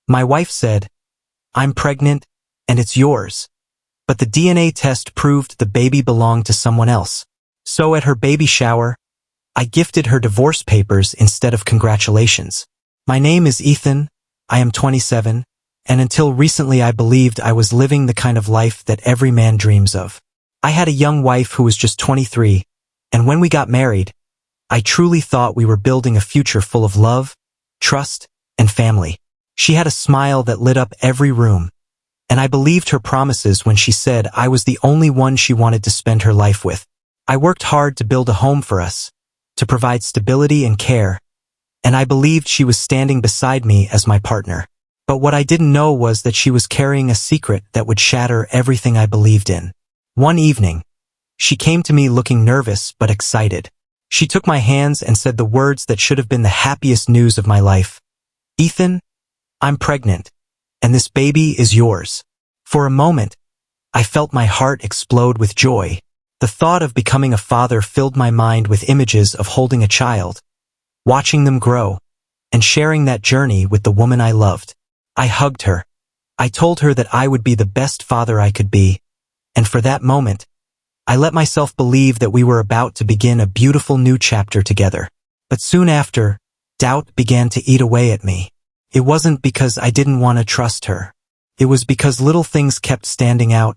My wife said, "I'm pregnant, and it's yours." But the DNA test proved the baby belonged to someone else. So at her baby shower, I gifted her divorce papers instead of congratulations. My name is Ethan, I am 27, and until recently I believed I was living the kind of life that every man dreams of. I had a young wife who was just 23, and when we got married, I truly thought we were building a future full of love, trust, and family. She had a smile that lit up every room, and I believed her promises when she said I was the only one she wanted to spend her life with. I worked hard to build a home for us, to provide stability and care, and I believed she was standing beside me as my partner. But what I didn't know was that she was carrying a secret that would shatter everything I believed in. One evening, she came to me looking nervous but excited. She took my hands and said the words that should have been the happiest news of my life. "Ethan, I'm pregnant, and this baby is yours." For a moment, I felt my heart explode with joy. The thought of becoming a father filled my mind with images of holding a child, watching them grow, and sharing that journey with the woman I loved. I hugged her. I told her that I would be the best father I could be, and for that moment, I let myself believe that we were about to begin a beautiful new chapter together. But soon after, doubt began to eat away at me. It wasn't because I didn't want to trust her. It was because little things kept standing out,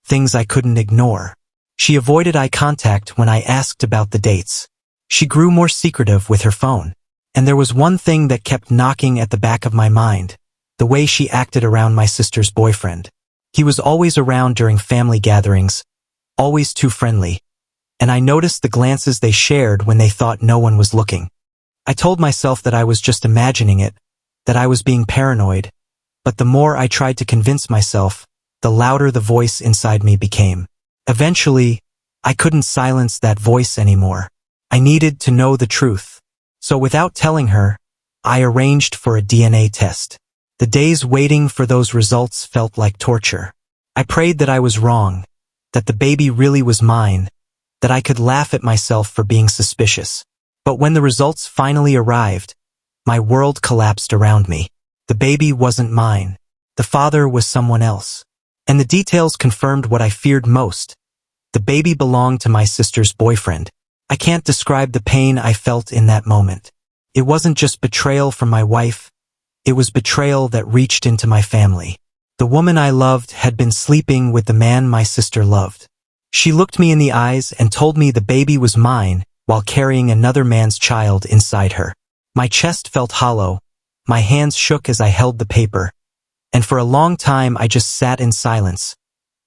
things I couldn't ignore. She avoided eye contact when I asked about the dates. She grew more secretive with her phone. And there was one thing that kept knocking at the back of my mind, the way she acted around my sister's boyfriend. He was always around during family gatherings, always too friendly, and I noticed the glances they shared when they thought no one was looking. I told myself that I was just imagining it, that I was being paranoid, but the more I tried to convince myself, the louder the voice inside me became. Eventually, I couldn't silence that voice anymore. I needed to know the truth. So without telling her, I arranged for a DNA test. The days waiting for those results felt like torture. I prayed that I was wrong, that the baby really was mine, that I could laugh at myself for being suspicious. But when the results finally arrived, my world collapsed around me. The baby wasn't mine. The father was someone else. And the details confirmed what I feared most. The baby belonged to my sister's boyfriend. I can't describe the pain I felt in that moment. It wasn't just betrayal from my wife. It was betrayal that reached into my family. The woman I loved had been sleeping with the man my sister loved. She looked me in the eyes and told me the baby was mine while carrying another man's child inside her. My chest felt hollow. My hands shook as I held the paper. And for a long time I just sat in silence,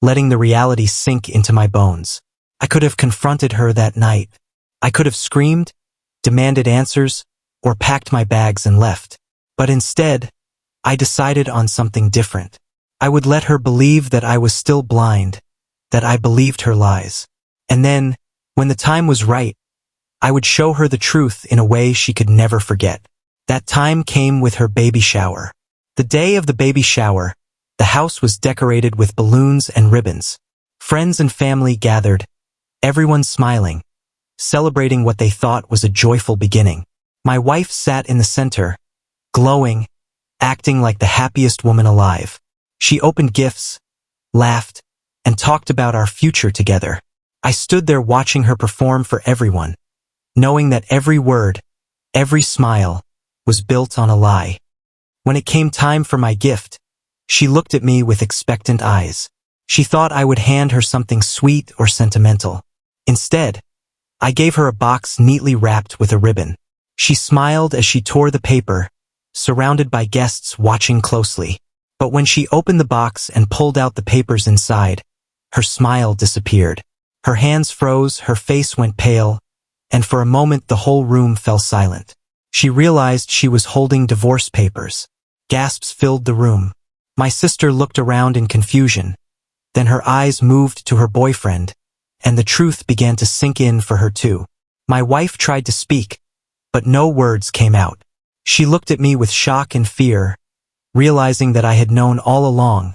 letting the reality sink into my bones. I could have confronted her that night. I could have screamed, demanded answers, or packed my bags and left. But instead, I decided on something different. I would let her believe that I was still blind, that I believed her lies. And then, when the time was right, I would show her the truth in a way she could never forget. That time came with her baby shower. The day of the baby shower, the house was decorated with balloons and ribbons. Friends and family gathered, everyone smiling, celebrating what they thought was a joyful beginning. My wife sat in the center, glowing, acting like the happiest woman alive. She opened gifts, laughed, and talked about our future together. I stood there watching her perform for everyone, knowing that every word, every smile, was built on a lie. When it came time for my gift, she looked at me with expectant eyes. She thought I would hand her something sweet or sentimental. Instead, I gave her a box neatly wrapped with a ribbon. She smiled as she tore the paper, surrounded by guests watching closely. But when she opened the box and pulled out the papers inside, her smile disappeared. Her hands froze, her face went pale, and for a moment the whole room fell silent. She realized she was holding divorce papers. Gasps filled the room. My sister looked around in confusion. Then her eyes moved to her boyfriend, and the truth began to sink in for her too. My wife tried to speak, but no words came out. She looked at me with shock and fear, realizing that I had known all along,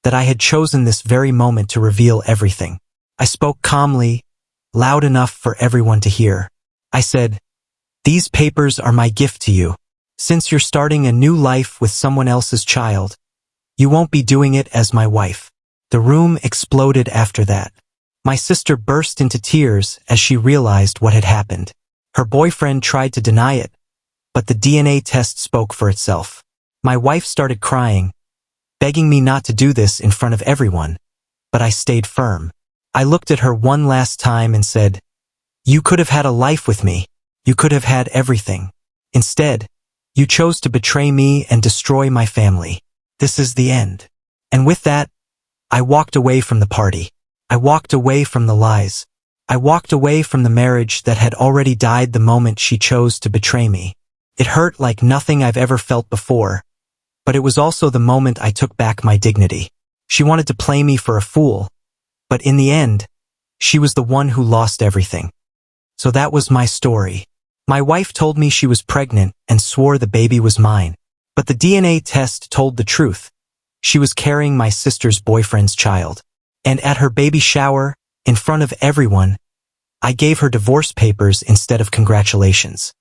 that I had chosen this very moment to reveal everything. I spoke calmly, loud enough for everyone to hear. I said, "These papers are my gift to you. Since you're starting a new life with someone else's child, you won't be doing it as my wife." The room exploded after that. My sister burst into tears as she realized what had happened. Her boyfriend tried to deny it, but the DNA test spoke for itself. My wife started crying, begging me not to do this in front of everyone, but I stayed firm. I looked at her one last time and said, "You could have had a life with me. You could have had everything. Instead, you chose to betray me and destroy my family. This is the end." And with that, I walked away from the party. I walked away from the lies. I walked away from the marriage that had already died the moment she chose to betray me. It hurt like nothing I've ever felt before, but it was also the moment I took back my dignity. She wanted to play me for a fool, but in the end, she was the one who lost everything. So that was my story. My wife told me she was pregnant and swore the baby was mine, but the DNA test told the truth. She was carrying my sister's boyfriend's child. And at her baby shower, in front of everyone, I gave her divorce papers instead of congratulations.